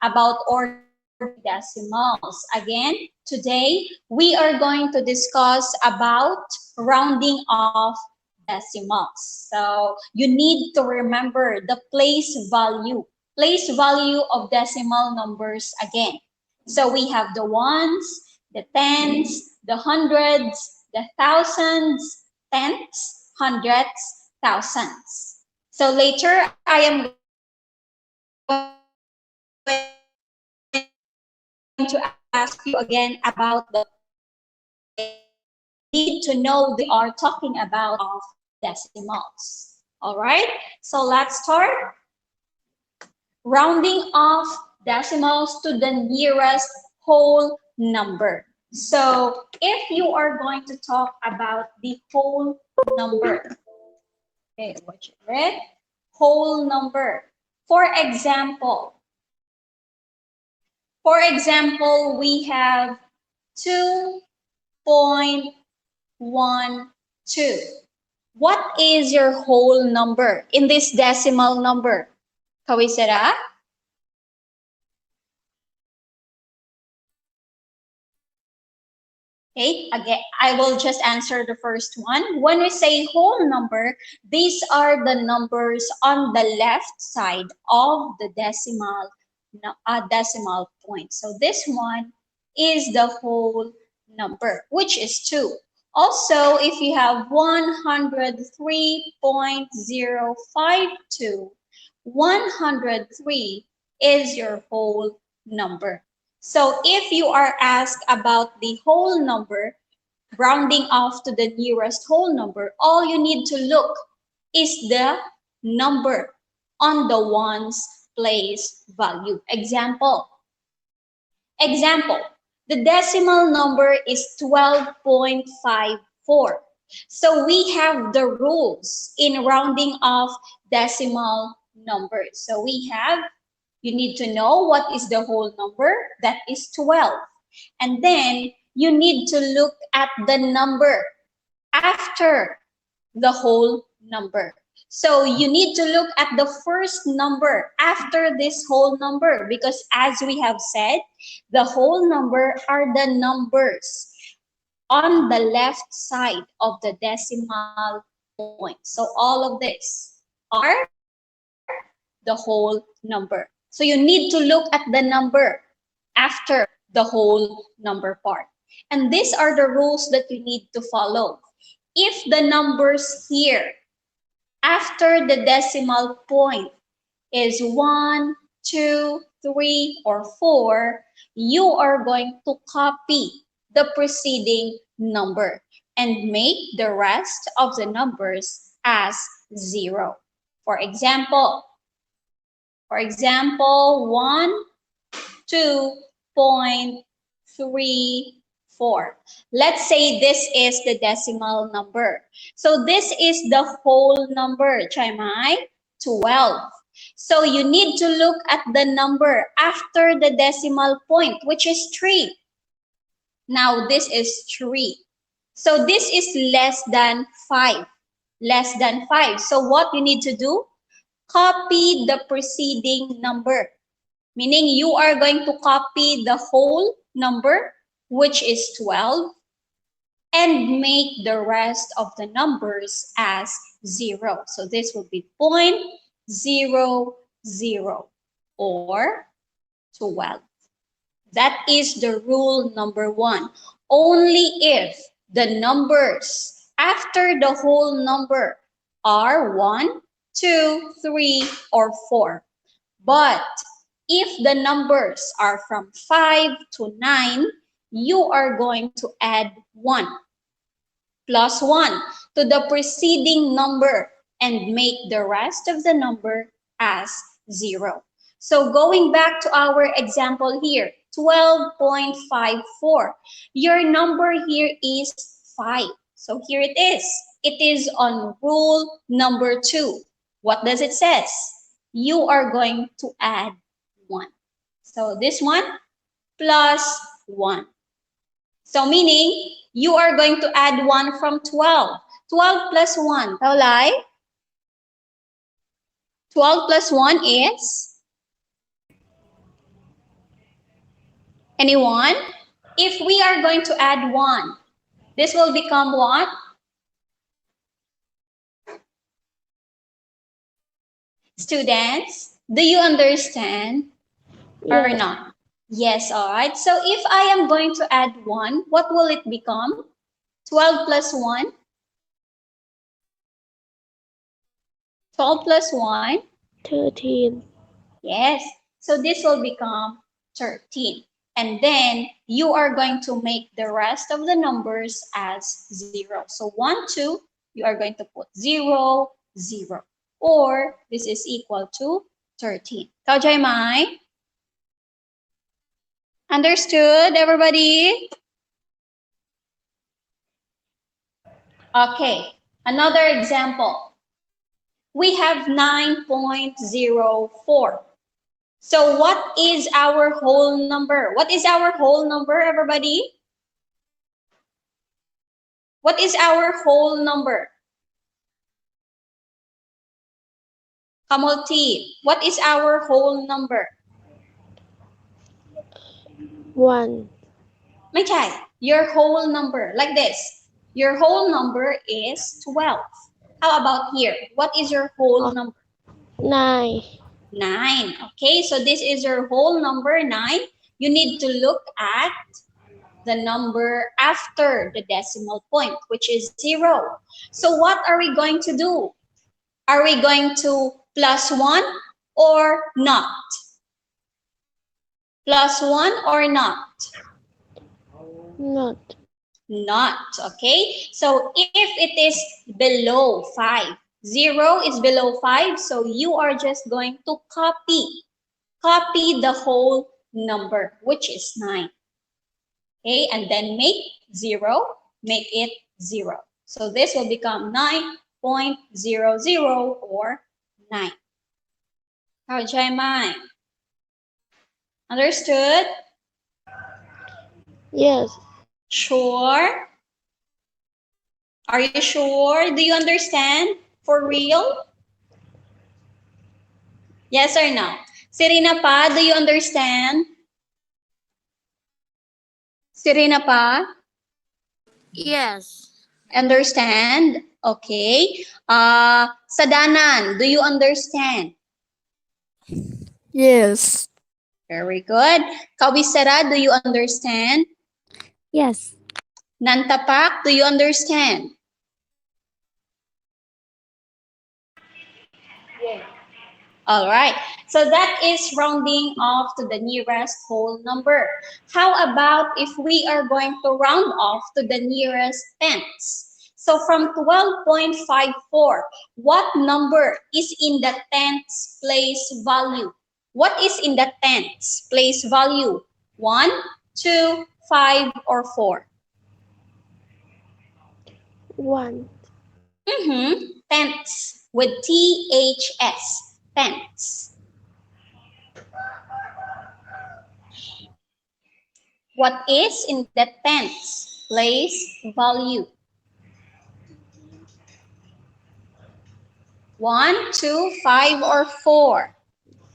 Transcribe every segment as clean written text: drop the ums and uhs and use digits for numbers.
about ordinary decimals. Again, today we are going to discuss about rounding off decimals. So you need to remember the place value of decimal numbers again. So we have the ones, the tens, the hundreds, the thousands, tenths, hundreds, thousands. So later I am going to ask you again about the decimals. So you need to know the are talking about of decimals. All right, so let's start rounding off decimals to the nearest whole number. So if you are going to talk about the whole number, okay, watch it, right? Whole number. For example, we have 2.12. What is your whole number in this decimal number? Kawisera? Okay, again, I will just answer the first one. When we say whole number, these are the numbers on the left side of the decimal point. So this one is the whole number, which is 2. Also, if you have 103.052, 103 is your whole number. So if you are asked about the whole number, rounding off to the nearest whole number, all you need to look is the number on the ones place value. Example, the decimal number is 12.54. So we have the rules in rounding off decimal numbers. So we have, you need to know what is the whole number, that is 12. And then you need to look at the number after the whole number. So you need to look at the first number after this whole number, because as we have said, the whole number are the numbers on the left side of the decimal point. So all of this are the whole number. So you need to look at the number after the whole number part. And these are the rules that you need to follow. If the numbers here after the decimal point is 1, 2, 3, or 4, you are going to copy the preceding number and make the rest of the numbers as 0. For example, 1, 2.34. Let's say this is the decimal number. So this is the whole number, Chaimai, 12. So you need to look at the number after the decimal point, which is 3. Now this is 3. So this is less than 5. Less than 5. So what you need to do? Copy the preceding number. Meaning you are going to copy the whole number, which is 12, and make the rest of the numbers as 0. So this will be 0.00 or 12. That is the rule number 1. Only if the numbers after the whole number are 1, 2, 3, or 4. But if the numbers are from 5 to 9, you are going to add 1 plus 1 to the preceding number and make the rest of the number as 0. So going back to our example here, 12.54. Your number here is 5. So here it is. It is on rule number 2. What does it say? You are going to add 1. So this one plus 1. So meaning you are going to add 1 from 12. 12 plus 1, taulay? 12 plus 1 is Anyone? If we are going to add 1, this will become what? Students, do you understand or Yes. not? Yes, all right. So if I am going to add 1, what will it become? 12 plus 1? 12 plus 1? 13. Yes. So this will become 13. And then you are going to make the rest of the numbers as 0. So 1, 2, you are going to put 0, 0. Or this is equal to 13. Kaujay Mai? Understood, everybody? Okay, another example. We have 9.04. So what is our whole number? What is our whole number, everybody? What is our whole number? Kamulti, what is our whole number? 1. Machai, your whole number, like this. Your whole number is 12. How about here? What is your whole number? 9. 9. Okay, so this is your whole number 9. You need to look at the number after the decimal point, which is 0. So what are we going to do? Are we going to plus 1 or not? Plus 1 or not? Not. Not, okay? So if it is below 5, 0 is below 5, so you are just going to copy the whole number, which is 9. Okay, and then make 0, make it 0. So this will become 9.00 or 9. How'd mind? Understood? Yes. Sure? Are you sure? Do you understand? For real? Yes or no? Serena pa, do you understand? Serena pa? Yes. Understand? Okay. Sadanan, do you understand? Yes. Very good. Kawisara, do you understand? Yes. Nantapak, do you understand? All right. So that is rounding off to the nearest whole number. How about if we are going to round off to the nearest tenths? So from 12.54, what number is in the tenths place value? What is in the tenths place value? 1, 2, 5, or 4? 1. Tenths with THS. Tenths. What is in the tenths place value? 1, 2, 5, or 4?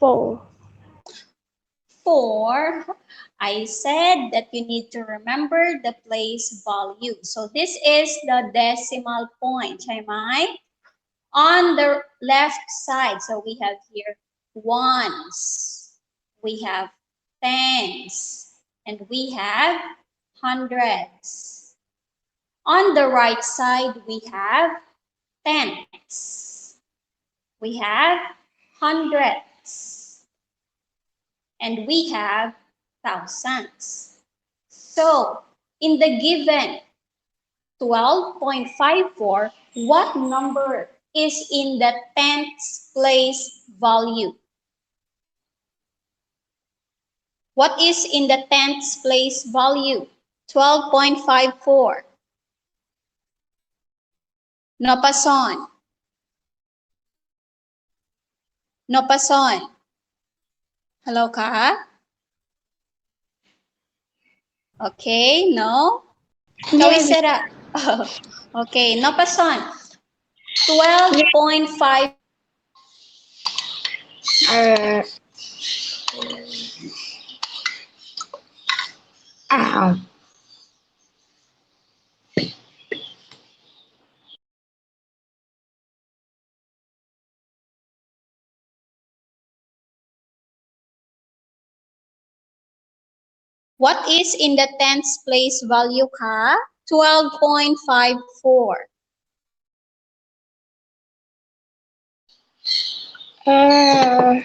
4. 4. I said that you need to remember the place value. So this is the decimal point, am I? On the left side, so we have here ones, we have tens, and we have hundreds. On the right side, we have tenths. We have hundreds. And we have thousands. So, in the given 12.54, what number is in the tenths place value? What is in the tenths place value? 12.54. Nopason. Nopason. Hello, ka? Okay, no? Kawisera. Okay, Nopason. 12.5. Uh, What is in the tens place value, ka? 12.54. Uh,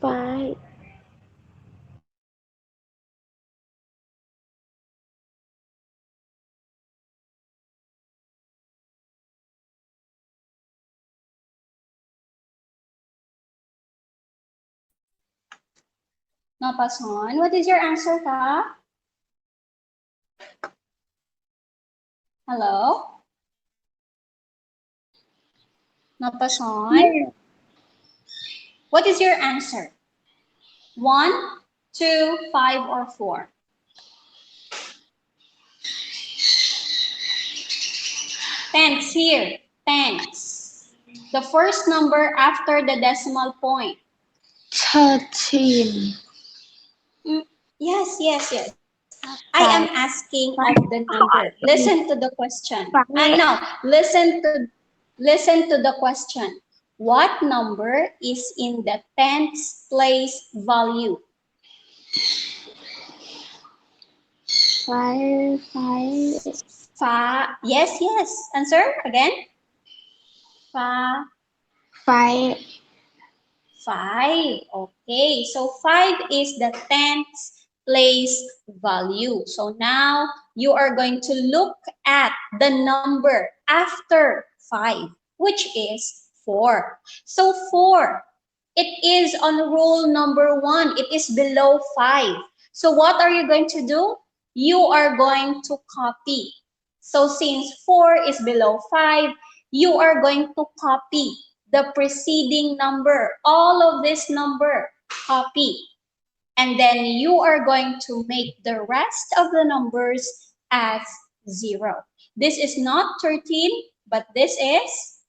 five. Napason, what is your answer, ka? Hello? Napason? What is your answer? 1, 2, 5, or 4? Tens here. Tens. The first number after the decimal point. 13. Yes, yes, yes. I am asking of the number. Listen to the question. No, listen to the question. What number is in the tens place value? 5. Yes, yes. Answer again. 5. Okay, so 5 is the tens place value. So now you are going to look at the number after 5, which is 4. So 4, it is on rule number 1. It is below 5. So what are you going to do? You are going to copy. So since 4 is below 5, you are going to copy the preceding number, all of this number, copy. And then you are going to make the rest of the numbers as 0. This is not 13, but this is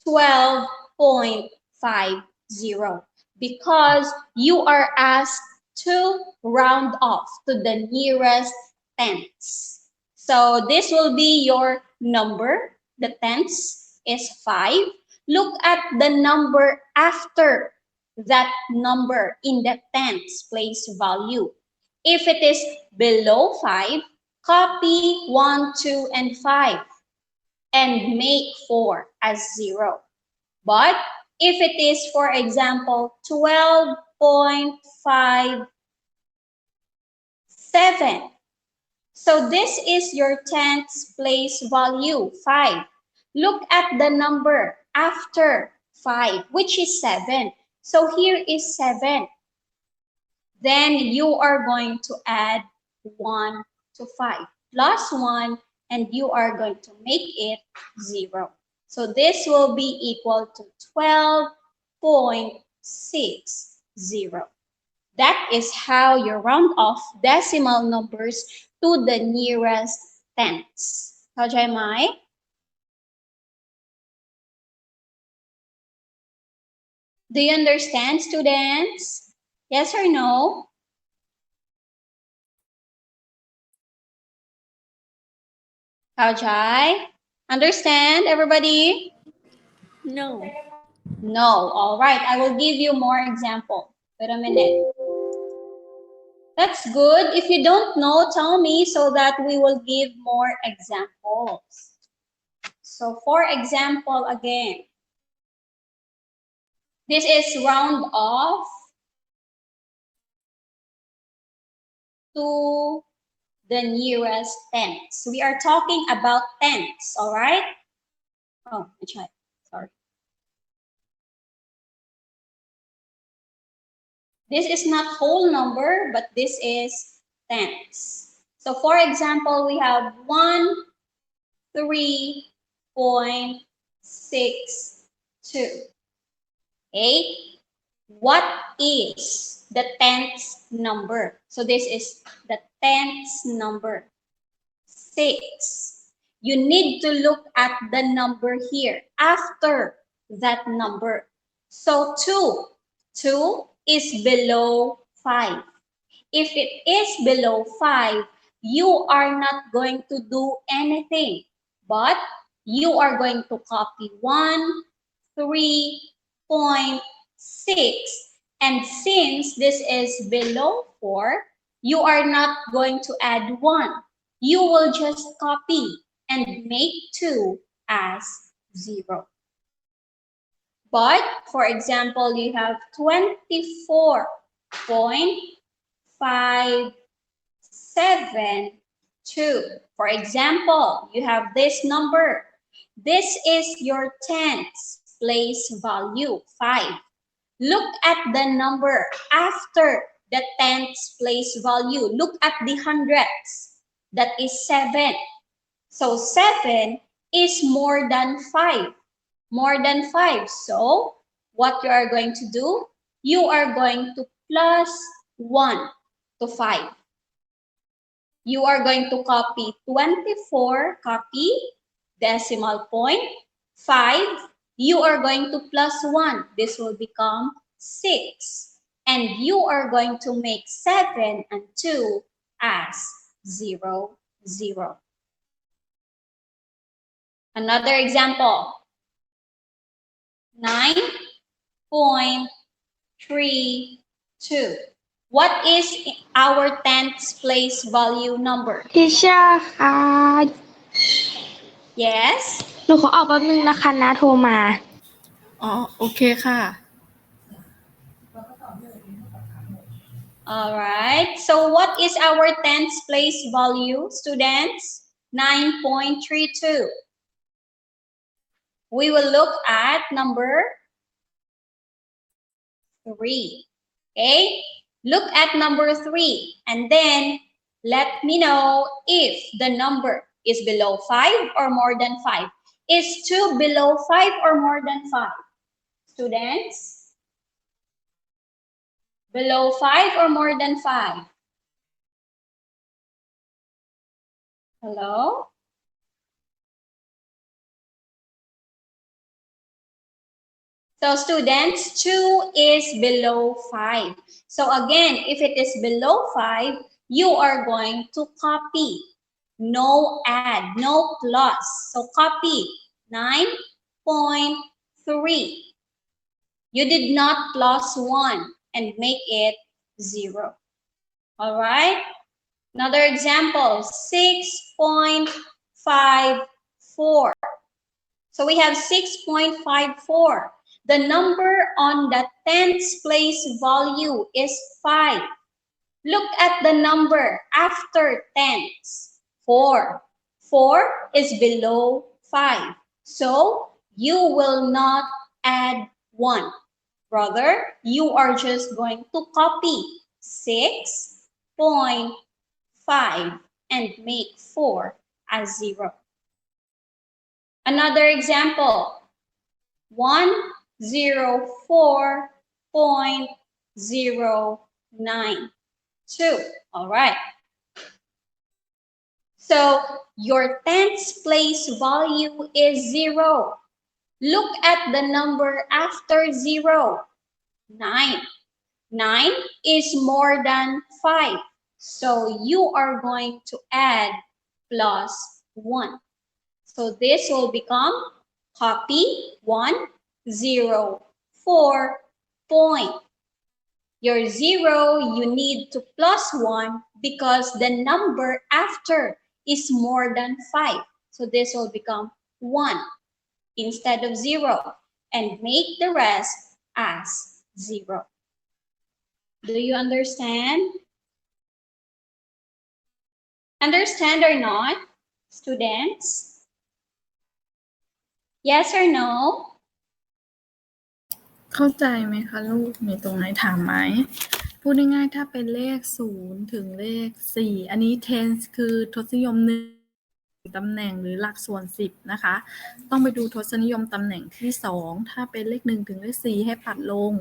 12.50 because you are asked to round off to the nearest tens. So this will be your number. The tens is 5. Look at the number after that number in the tens place value. If it is below 5, copy 1, 2, and 5 and make 4 as 0. But if it is, for example, 12.57, so this is your tens place value, 5. Look at the number after 5, which is 7. So here is 7. Then you are going to add 1 to 5 plus 1, and you are going to make it 0. So this will be equal to 12.60. That is how you round off decimal numbers to the nearest tens. เข้าใจไหม? Do you understand, students? Yes or no? Kaujai? Understand, everybody? No. No. All right. I will give you more example. Wait a minute. That's good. If you don't know, tell me so that we will give more examples. So for example, again, this is round off to the nearest tens. We are talking about tens, all right? Oh, I tried. Sorry. This is not whole number, but this is tens. So for example, we have 13.62. Okay? What is the tenth number? So this is the tenth number. 6. You need to look at the number here after that number. So 2. 2 is below 5. If it is below 5, you are not going to do anything, but you are going to copy 13.6. And since this is below 4, you are not going to add 1. You will just copy and make 2 as 0. But for example, you have 24.572. For example, you have this number. This is your tens place value, 5. Look at the number after the tens place value. Look at the hundreds. That is 7. So 7 is more than 5. More than 5. So what you are going to do? You are going to plus 1 to 5. You are going to copy 24, copy decimal point, 5. You are going to plus 1. This will become 6. And you are going to make 7 and 2 as 0, 0. Another example. 9.32. What is our tens place value number? Teacher ค่ะ Yes? หนูขอออกแป๊บนึงนะคะนะโทรมา อ๋อโอเคค่ะ All right. So what is our tens place value, students? 9.32. We will look at number 3. Okay? Look at number 3 and then let me know if the number is below 5 or more than 5. Is 2 below 5 or more than 5? Students? Below 5 or more than 5? Hello? So students, 2 is below 5. So again, if it is below 5, you are going to copy. No add, no plus. So copy 9.3. You did not plus 1 and make it 0. All right? Another example, 6.54. So we have 6.54. The number on the tens place value is 5. Look at the number after tens. 4. 4 is below 5. So you will not add 1. Brother, you are just going to copy 6.5 and make 4 as 0. Another example, 104.092. All right. So your tens place value is 0. Look at the number after 0. 9. 9 is more than 5. So you are going to add plus 1. So this will become copy 104 point. Your 0, you need to plus 1 because the number after is more than 5. So this will become 1 instead of 0 and make the rest as 0. Do you understand? Understand or not, students? Yes or no? เข้าใจไหมคะลูก มีตรงไหนถามไหม พูดง่ายๆ ถ้าเป็นเลข0ถึงเลข4อันนี้ tens คือทศนิยม1ตำแหน่งหรือหลักส่วน10นะคะ ต้องไปดูทศนิยมตำแหน่งที่2ถ้าเป็นเลข1ถึงเลข4ให้ปัดลง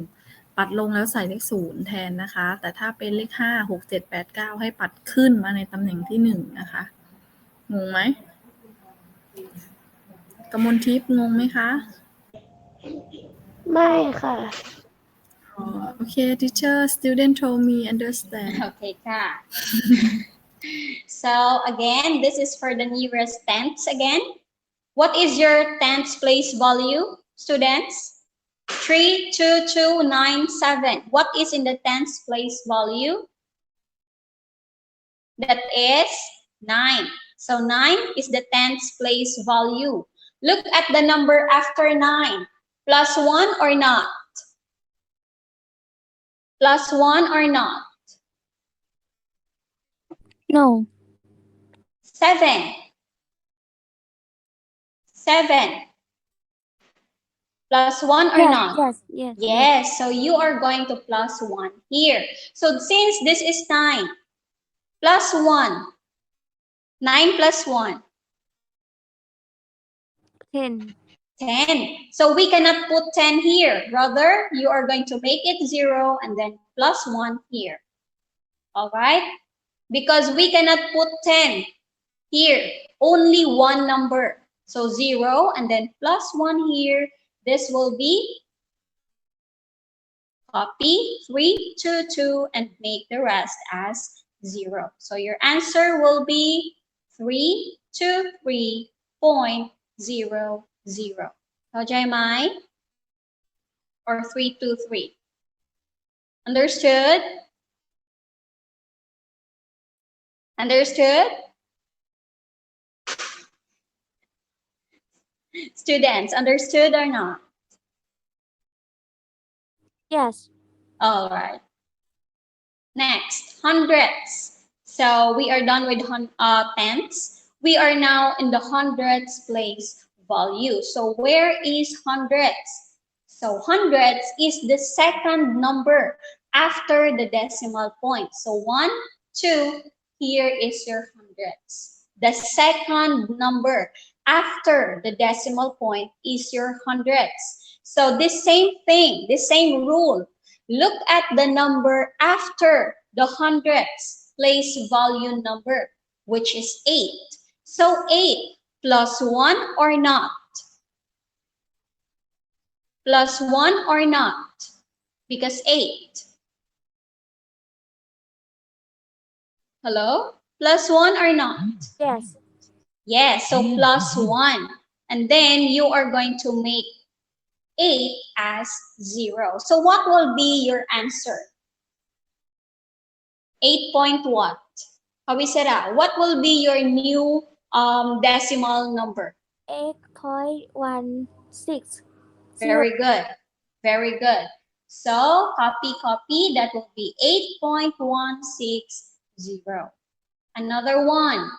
แล้วใส่เลข0แทนนะคะ แต่ถ้าเป็นเลข5 6 7 8 9ให้ปัดขึ้นมาในตำแหน่งที่1นะคะ งงไหม กมลทิพย์งงไหมคะ ไม่ค่ะ Okay, teacher, student told me understand. Okay, ka. So again, this is for the nearest tenths again. What is your tenths place value, students? 32297. What is in the tenths place value? That is 9. So 9 is the tenths place value. Look at the number after 9. Plus 1 or not? Plus 1 or not? No. 7. 7. Plus 1 or Yes, not? yes. Yes, so you are going to plus 1 here. So since this is 9, plus 1. 9 plus 1. 10. 10. So we cannot put 10 here. Rather, you are going to make it 0 and then plus 1 here. All right? Because we cannot put 10 here. Only one number. So 0 and then plus 1 here. This will be copy 322 and make the rest as 0. So your answer will be 323.00. เข้าใจไหม or 323. Understood? Understood? Students, understood or not? Yes. All right. Next, hundreds. So we are done with tenths. We are now in the hundreds place value. So where is hundreds? So hundreds is the second number after the decimal point. So 1, 2, here is your hundreds. The second number after the decimal point is your hundreds. So this same thing, the same rule. Look at the number after the hundreds place value number, which is 8. So 8 plus 1 or not? Plus 1 or not? Because 8. Hello? Plus 1 or not? Yes. Yes, so plus 1. And then you are going to make 8 as 0. So what will be your answer? 8 point what? Kawisera, what will be your new decimal number? 8.16. Very good. Very good. So copy, that will be 8.160. Another one.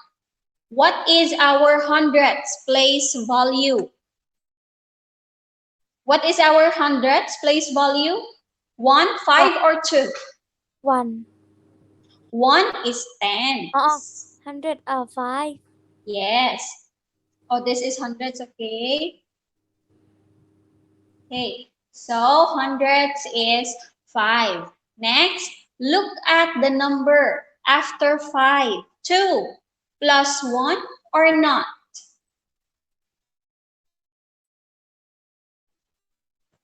What is our hundreds place value? What is our hundreds place value? 1, 5 or 2? 1. 1 is 10. 100 5. Yes. Oh, this is hundreds, okay? Okay, so hundreds is 5. Next, look at the number after 5. 2 plus 1 or not?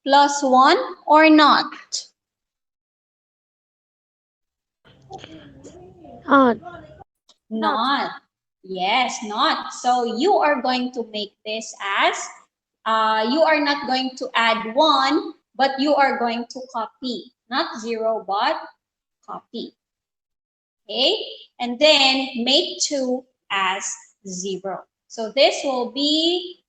Plus 1 or not? odd, Not. Yes, not. So you are going to make this as, you are not going to add 1, but you are going to copy. Not 0, but copy. Okay, and then make 2 as 0. So this will be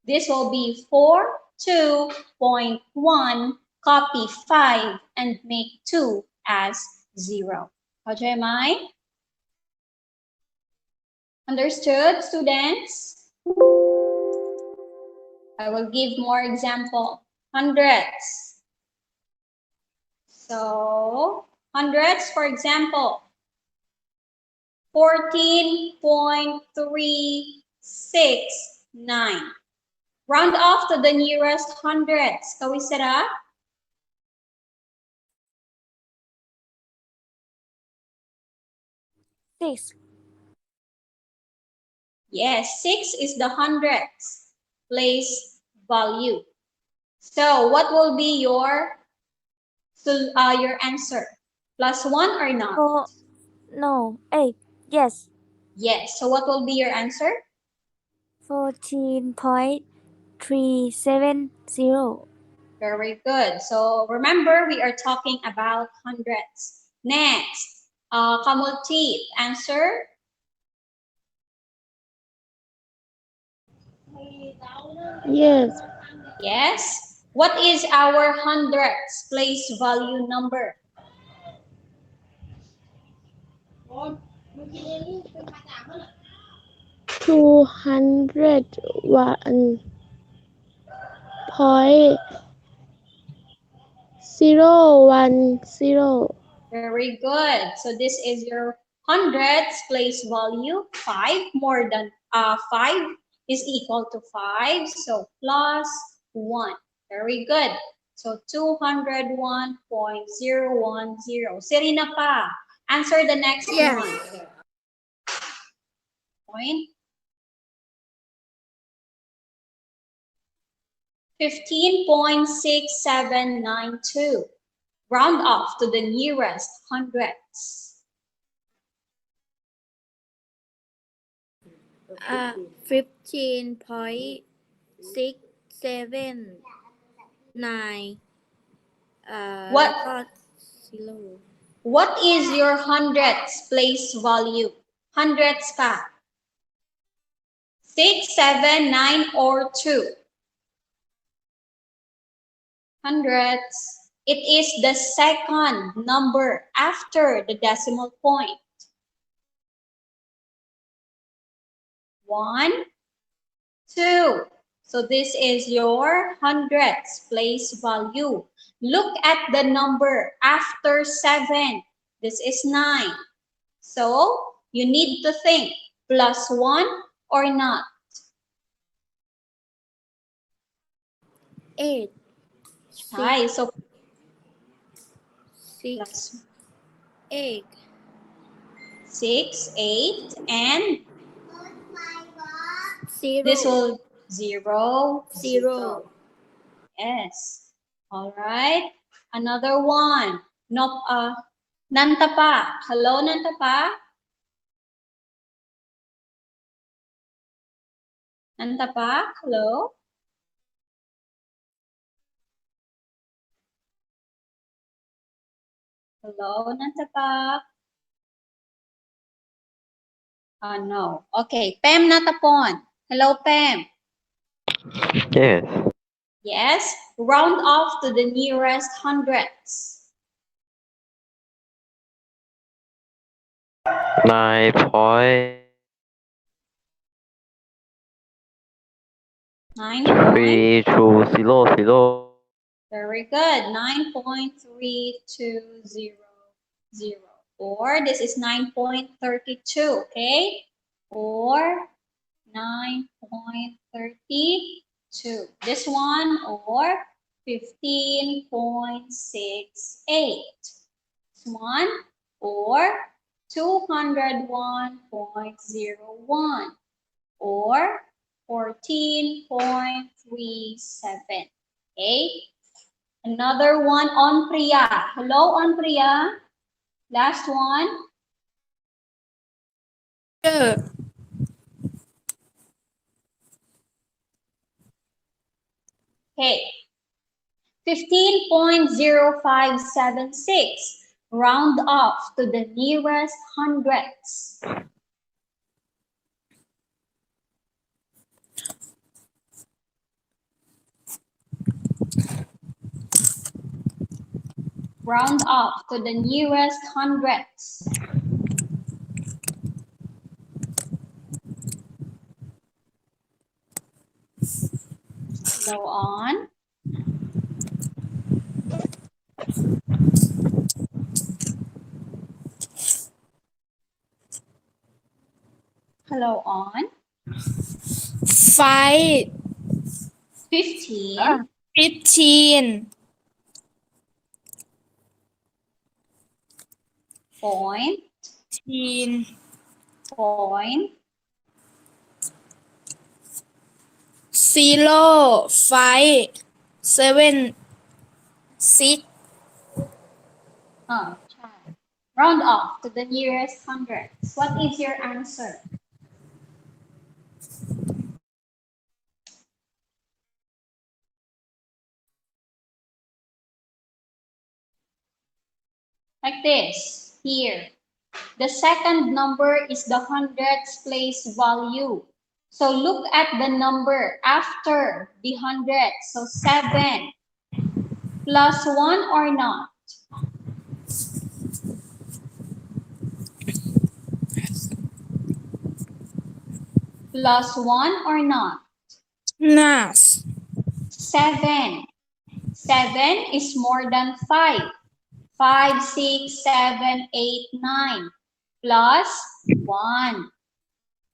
4, 2.1, copy 5, and make 2 as 0. เข้าใจไหม Understood, students? I will give more example. Hundreds. So, hundreds, for example, 14.369. Round off to the nearest hundreds. Kawisara? 6. Yes, 6 is the hundreds place value. So what will be your answer? Plus 1 or not? 4. No. 8. Yes. Yes. So what will be your answer? 14.370. Very good. So remember, we are talking about hundreds. Next, Kamulti, answer. Yes. Yes. What is our hundreds place value number? 201.010. Very good. So this is your hundreds place value. 5 more than 5 is equal to 5. So plus 1. Very good. So 201.010. Serena pa. Answer the next one. Point. 15.6792. Round off to the nearest hundreds. 15.679 What? แล้วก็ zero What is your hundreds place value? Hundreds pa. 6, 7, 9, or 2? Hundreds. It is the second number after the decimal point. 1, 2. So this is your hundreds place value. Look at the number after 7. This is 9. So you need to think plus 1 or not. 8 Hi, so 6 plus 8 6, 8, and 0 this will 0, 0 Yes. All right. Another one. No, Nantapa. Hello, Nantapa. Nantapa. Hello. Hello, Nantapa. No. Okay. Pam Natapon. Hello, Pam. Yes. Yes. Round off to the nearest hundreds. 9.320. 9. Very good. 9.3200. Or this is 9.32. Okay. Or 9.32. This one, or 15.68. This one, or 201.01. Or 14.37. Okay. Another one on Priya. Hello, on Priya. Last one. Okay. 15.0576. Round off to the nearest hundreds. Round off to the nearest hundreds. Go on. Hello on. 5, 15. 15, Point. 15, Point. 0, 5, 7, 6, Oh, child. Round off to the nearest hundreds. What is your answer? Like this, here. The second number is the hundreds place value. So look at the number after the hundred. So 7 plus 1 or not? Plus 1 or not? Nas, 7. 7 is more than 5. 5, 6, 7, 8, 9. Plus 1.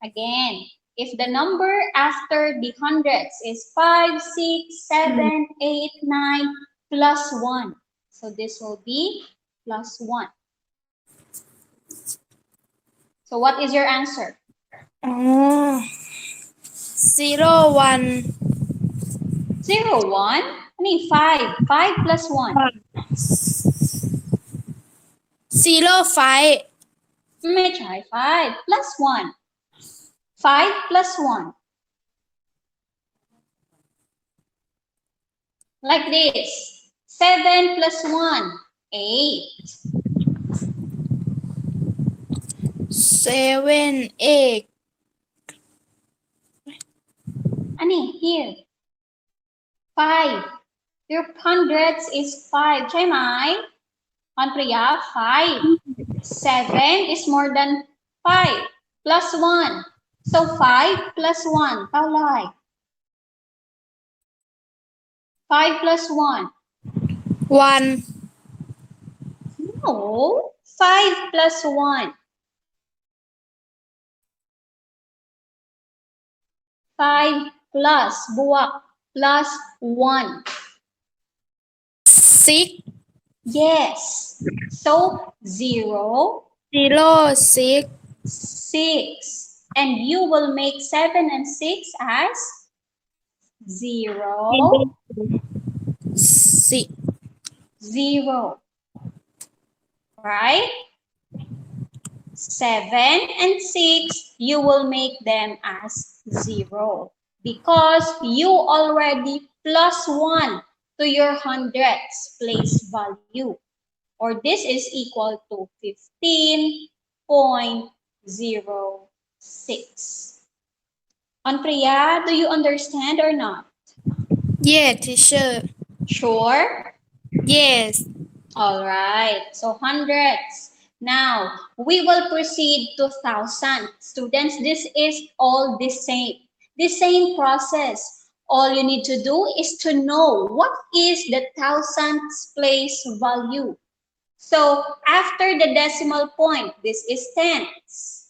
Again, if the number after the hundreds is 5, 6, 7, 8, 9, plus 1. So this will be plus 1. So what is your answer? 0, 1, 0, 1? I mean 5. 5 plus 1. 0, 5, May try 5 plus 1. 5 plus 1. Like this. 7 plus 1. 8. 7, 8, Ani, here. 5. Your hundreds is 5. Try mine. On Priya, 5. 7 is more than 5. Plus 1. So 5 plus 1. Paulay. 5 plus 1. 1, No. 5 plus 1. 5 plus buwak plus 1. 6, Yes. So 0, 0, 6, 6. And you will make 7 and 6 as 0, 6, 0. Right? 7 and 6, you will make them as 0 because you already plus 1 to your hundreds place value, or this is equal to 15.06. Anpriya, do you understand or not? yes, teacher, Sure? yes, All right, so hundreds. Now, we will proceed to thousand. Students, this is all the same process. All you need to do is to know what is the thousandths place value. So, after the decimal point, this is tenths.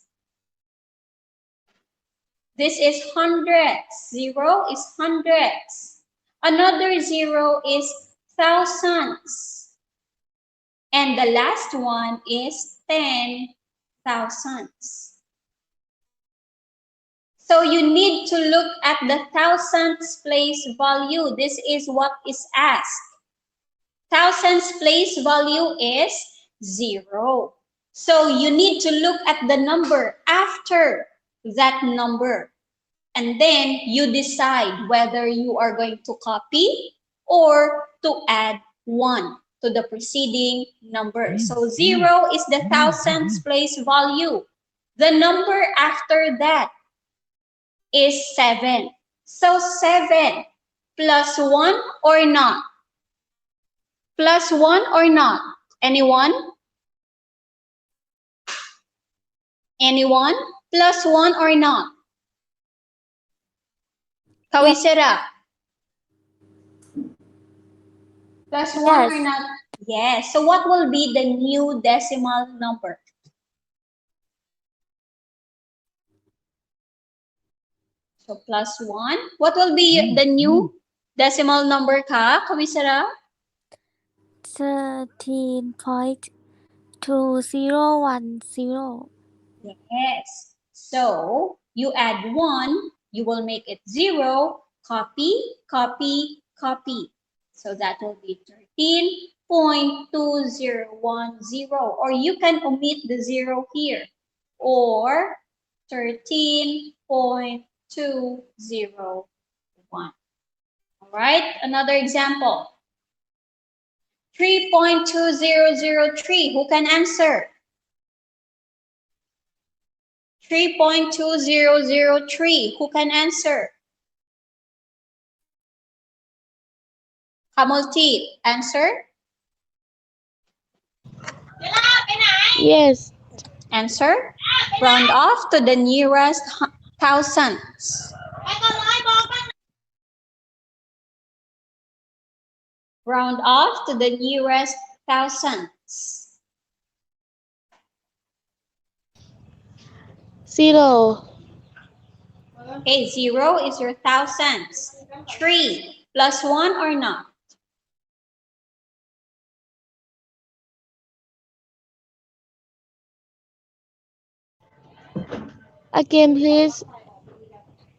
This is hundreds. 0 is hundreds. Another 0 is thousandths. And the last one is 10 thousandths. So you need to look at the thousandths place value. This is what is asked. Thousandths place value is 0. So you need to look at the number after that number. And then you decide whether you are going to copy or to add 1 to the preceding number. So 0 is the thousandths place value. The number after that is 7. So 7 plus 1 or not? Plus 1 or not? Anyone? Anyone? Plus 1 or not? Kawisera. Plus 1 or Yes. not? Yes. So what will be the new decimal number? So plus 1. What will be the new decimal number ka, Kamisara? 13.2010. Yes. So you add 1, you will make it 0, copy, copy, copy. So that will be 13.2010. Or you can omit the 0 here. Or 13.201. All right, another example. 3.2003. Who can answer? 3.2003. Who can answer? Kamulti, answer? Yes. Answer? Round off to the nearest thousands. Round off to the nearest thousands. 0. Okay, 0 is your thousands. 3 plus 1 or not? Again, please.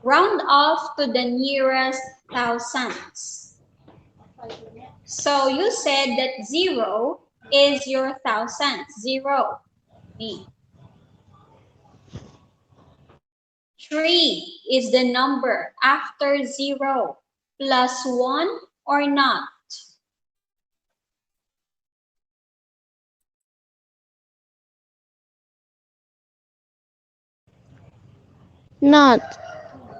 Round off to the nearest thousands. So you said that 0 is your thousands. 0. Me. 3 is the number after 0. Plus 1 or not? Not.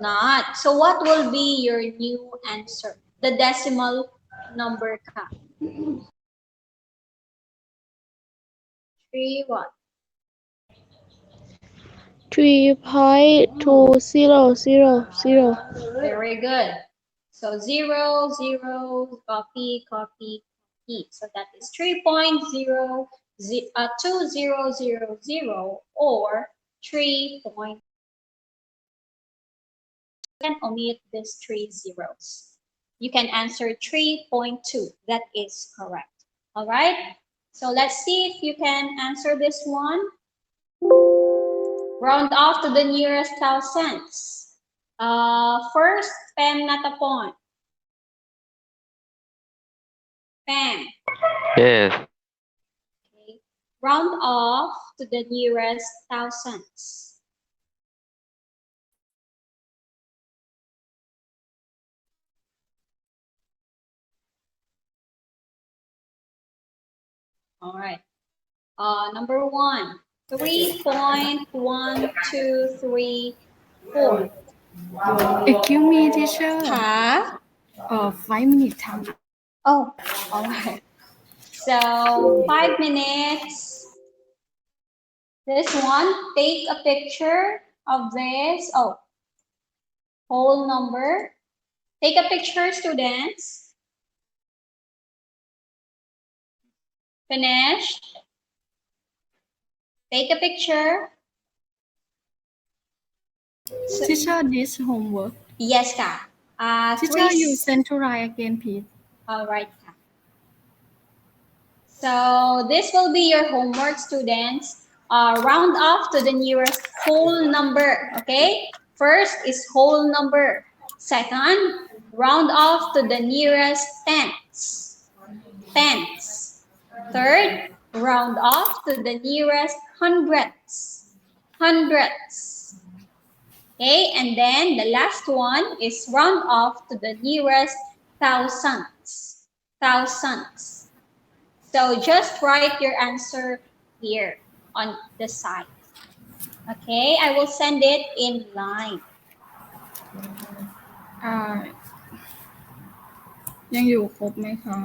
Not. So what will be your new answer? The decimal number ka. 3 what? 3.2000. Very good. So 0, 0, copy, copy, copy. So that is 3.2000 or 3. You can omit these 3 zeros. You can answer 3.2. That is correct. All right. So let's see if you can answer this one. Round off to the nearest thousands. First, Pem Natapon. Pem. Yes. Okay. Round off to the nearest thousands. All right. Number 1, 3.1234. Excuse me, teacher. ค่ะ 5 minute time. Oh, all right. So 5 minutes. This one, take a picture of this. Oh, whole number. Take a picture, students. Finished. Take a picture. Teacher, this homework. Yes, ka. Teacher, you send to write again, please. All right. So this will be your homework, students. Round off to the nearest whole number, okay? First is whole number. Second, round off to the nearest tenths. Tenths. Third, round off to the nearest hundredths. Hundredths. Okay, and then the last one is round off to the nearest thousands. Thousands. So just write your answer here on the side. Okay, I will send it in line. ยังอยู่ครบไหมคะ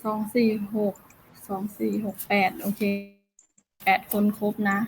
2 4 6 2 4 6 8โอเค8คนครบนะ